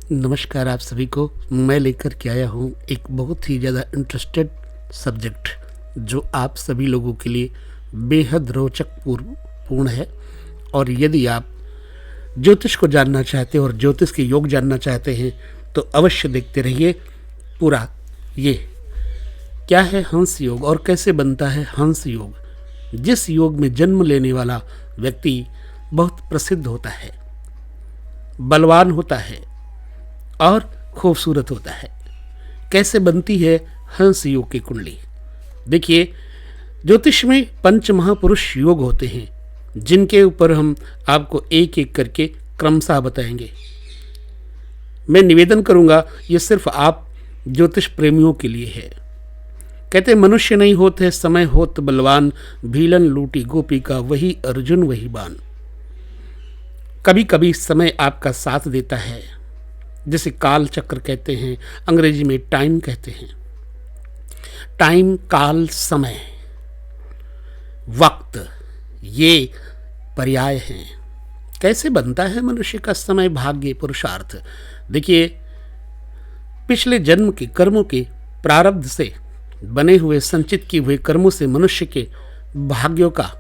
नमस्कार आप सभी को। मैं लेकर के आया हूँ एक बहुत ही ज़्यादा इंटरेस्टेड सब्जेक्ट जो आप सभी लोगों के लिए बेहद रोचक पूर्ण है। और यदि आप ज्योतिष को जानना चाहते हैं और ज्योतिष के योग जानना चाहते हैं तो अवश्य देखते रहिए पूरा। ये क्या है हंस योग और कैसे बनता है हंस योग, जिस योग में जन्म लेने वाला व्यक्ति बहुत प्रसिद्ध होता है, बलवान होता है और खूबसूरत होता है। कैसे बनती है हंस योग की कुंडली? देखिए, ज्योतिष में पंच महापुरुष योग होते हैं जिनके ऊपर हम आपको एक एक करके क्रमशः बताएंगे। मैं निवेदन करूंगा, ये सिर्फ आप ज्योतिष प्रेमियों के लिए है। कहते मनुष्य नहीं होते समय होत बलवान, भीलन लूटी गोपी का वही अर्जुन वही बाण। कभी कभी समय आपका साथ देता है, जिसे काल चक्र कहते हैं, अंग्रेजी में टाइम कहते हैं। टाइम, काल, समय, वक्त, ये पर्याय हैं। कैसे बनता है मनुष्य का समय, भाग्य, पुरुषार्थ? देखिए, पिछले जन्म के कर्मों के प्रारब्ध से बने हुए संचित किए हुए कर्मों से मनुष्य के भाग्यों का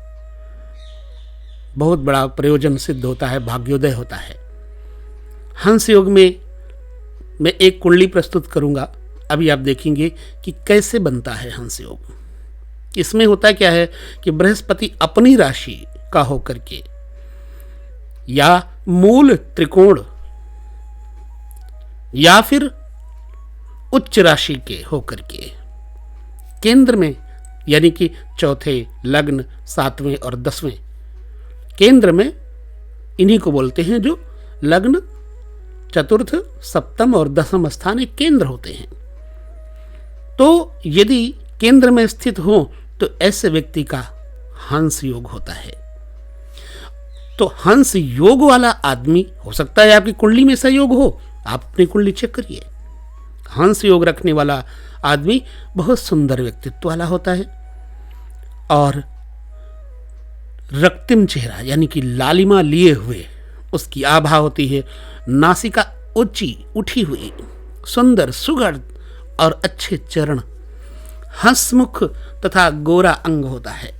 बहुत बड़ा प्रयोजन सिद्ध होता है, भाग्योदय होता है। हंस योग में मैं एक कुंडली प्रस्तुत करूंगा, अभी आप देखेंगे कि कैसे बनता है हंस योग। इसमें होता क्या है कि बृहस्पति अपनी राशि का होकर के या मूल त्रिकोण या फिर उच्च राशि के होकर के केंद्र में, यानी कि चौथे, लग्न, 7वें और 10वें केंद्र में, इन्हीं को बोलते हैं जो लग्न, चतुर्थ, सप्तम और 10वां स्थान एक केंद्र होते हैं। तो यदि केंद्र में स्थित हो तो ऐसे व्यक्ति का हंस योग होता है। तो हंस योग वाला आदमी, हो सकता है आपकी कुंडली में ऐसा योग हो, आप अपनी कुंडली चेक करिए। हंस योग रखने वाला आदमी बहुत सुंदर व्यक्तित्व वाला होता है और रक्तिम चेहरा, यानी कि लालिमा लिए हुए उसकी आभा होती है। नासिका ऊंची उठी हुई, सुंदर, सुघड़ और अच्छे चरण, हंसमुख तथा गोरा अंग होता है।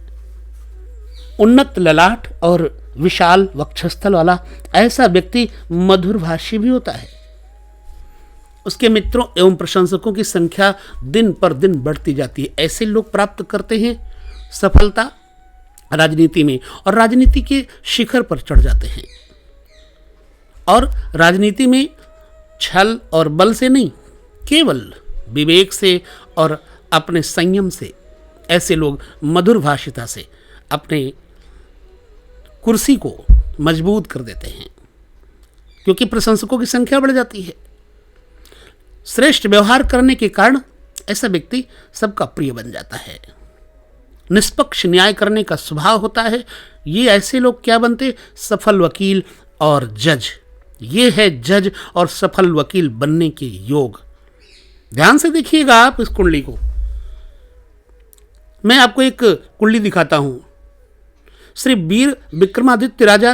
उन्नत ललाट और विशाल वक्षस्थल वाला ऐसा व्यक्ति मधुर भाषी भी होता है। उसके मित्रों एवं प्रशंसकों की संख्या दिन पर दिन बढ़ती जाती है। ऐसे लोग प्राप्त करते हैं सफलता राजनीति में और राजनीति के शिखर पर चढ़ जाते हैं। और राजनीति में छल और बल से नहीं, केवल विवेक से और अपने संयम से ऐसे लोग मधुर भाषिता से अपने कुर्सी को मजबूत कर देते हैं, क्योंकि प्रशंसकों की संख्या बढ़ जाती है। श्रेष्ठ व्यवहार करने के कारण ऐसा व्यक्ति सबका प्रिय बन जाता है। निष्पक्ष न्याय करने का स्वभाव होता है। ये ऐसे लोग क्या बनते? सफल वकील और जज। ये है जज और सफल वकील बनने के योग। ध्यान से देखिएगा आप इस कुंडली को। मैं आपको एक कुंडली दिखाता हूं। श्री वीर विक्रमादित्य राजा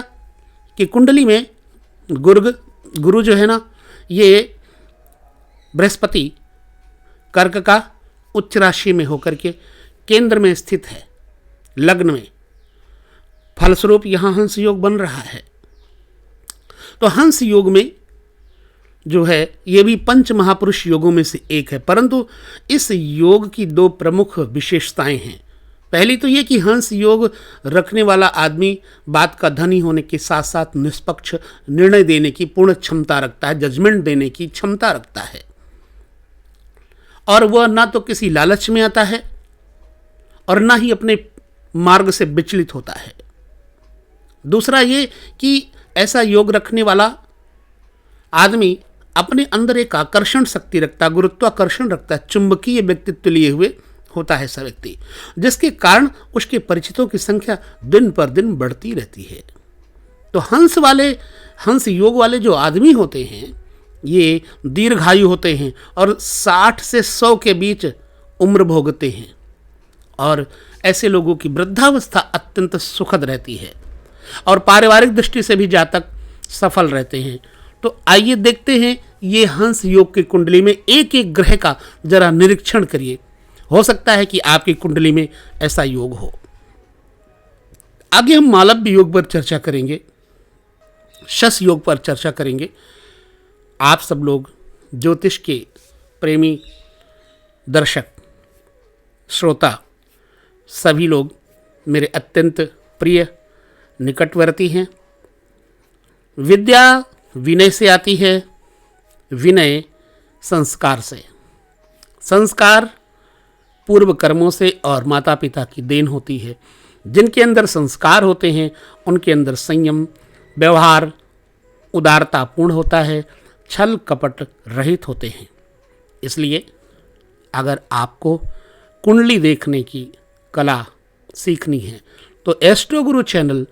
की कुंडली में गुरु जो है ना, ये बृहस्पति कर्क का उच्च राशि में होकर के केंद्र में स्थित है, लग्न में। फलस्वरूप यहां हंस योग बन रहा है। तो हंस योग में जो है, ये भी पंच महापुरुष योगों में से एक है, परंतु इस योग की दो प्रमुख विशेषताएं हैं। पहली तो ये कि हंस योग रखने वाला आदमी बात का धनी होने के साथ साथ निष्पक्ष निर्णय देने की पूर्ण क्षमता रखता है, जजमेंट देने की क्षमता रखता है, और वह ना तो किसी लालच में आता है और ना ही अपने मार्ग से विचलित होता है। दूसरा ये कि ऐसा योग रखने वाला आदमी अपने अंदर एक आकर्षण शक्ति रखता है, गुरुत्वाकर्षण रखता है, चुंबकीय व्यक्तित्व लिए हुए होता है ऐसा व्यक्ति, जिसके कारण उसके परिचितों की संख्या दिन पर दिन बढ़ती रहती है। तो हंस योग वाले जो आदमी होते हैं, ये दीर्घायु होते हैं और 60 से 100 के बीच उम्र भोगते हैं, और ऐसे लोगों की वृद्धावस्था अत्यंत सुखद रहती है और पारिवारिक दृष्टि से भी जातक सफल रहते हैं। तो आइए देखते हैं ये हंस योग की कुंडली में एक एक ग्रह का जरा निरीक्षण करिए। हो सकता है कि आपकी कुंडली में ऐसा योग हो। आगे हम मालव्य योग पर चर्चा करेंगे, शश योग पर चर्चा करेंगे। आप सब लोग ज्योतिष के प्रेमी दर्शक श्रोता सभी लोग मेरे अत्यंत प्रिय निकटवर्ती हैं। विद्या विनय से आती है, विनय संस्कार से, संस्कार पूर्व कर्मों से और माता पिता की देन होती है। जिनके अंदर संस्कार होते हैं उनके अंदर संयम, व्यवहार उदारतापूर्ण होता है, छल कपट रहित होते हैं। इसलिए अगर आपको कुंडली देखने की कला सीखनी है तो एस्ट्रो गुरु चैनल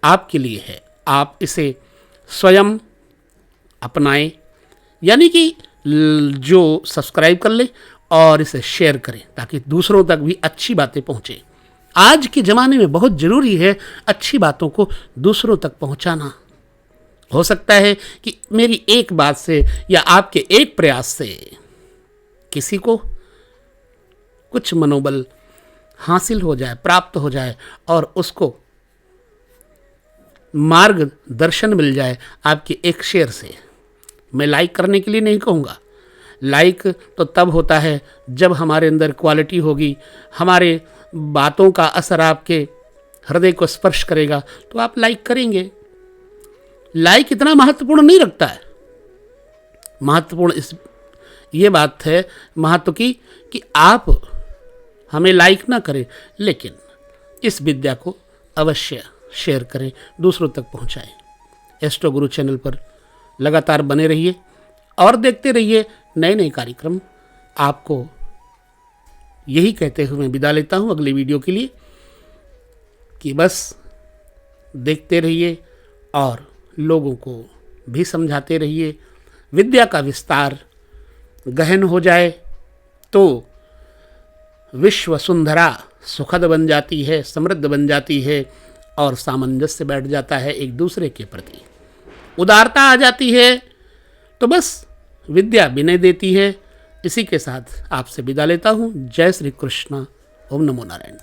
आपके लिए है। आप इसे स्वयं अपनाएं, यानी कि जो सब्सक्राइब कर ले और इसे शेयर करें ताकि दूसरों तक भी अच्छी बातें पहुँचें। आज के ज़माने में बहुत ज़रूरी है अच्छी बातों को दूसरों तक पहुँचाना। हो सकता है कि मेरी एक बात से या आपके एक प्रयास से किसी को कुछ मनोबल हासिल हो जाए, प्राप्त हो जाए और उसको मार्गदर्शन मिल जाए आपके एक शेयर से। मैं लाइक करने के लिए नहीं कहूँगा, लाइक तो तब होता है जब हमारे अंदर क्वालिटी होगी, हमारे बातों का असर आपके हृदय को स्पर्श करेगा तो आप लाइक करेंगे। लाइक इतना महत्वपूर्ण नहीं रखता है। महत्वपूर्ण ये बात है महत्व की कि आप हमें लाइक ना करें, लेकिन इस विद्या को अवश्य शेयर करें, दूसरों तक पहुंचाएं। एस्ट्रो गुरु चैनल पर लगातार बने रहिए और देखते रहिए नए नए कार्यक्रम। आपको यही कहते हुए मैं विदा लेता हूं अगली वीडियो के लिए कि बस देखते रहिए और लोगों को भी समझाते रहिए। विद्या का विस्तार गहन हो जाए तो विश्व सुंदरा सुखद बन जाती है, समृद्ध बन जाती है और सामंजस्य बैठ जाता है एक दूसरे के प्रति, उदारता आ जाती है। तो बस विद्या विनय देती है। इसी के साथ आपसे विदा लेता हूँ। जय श्री कृष्ण। ओम नमो नारायण।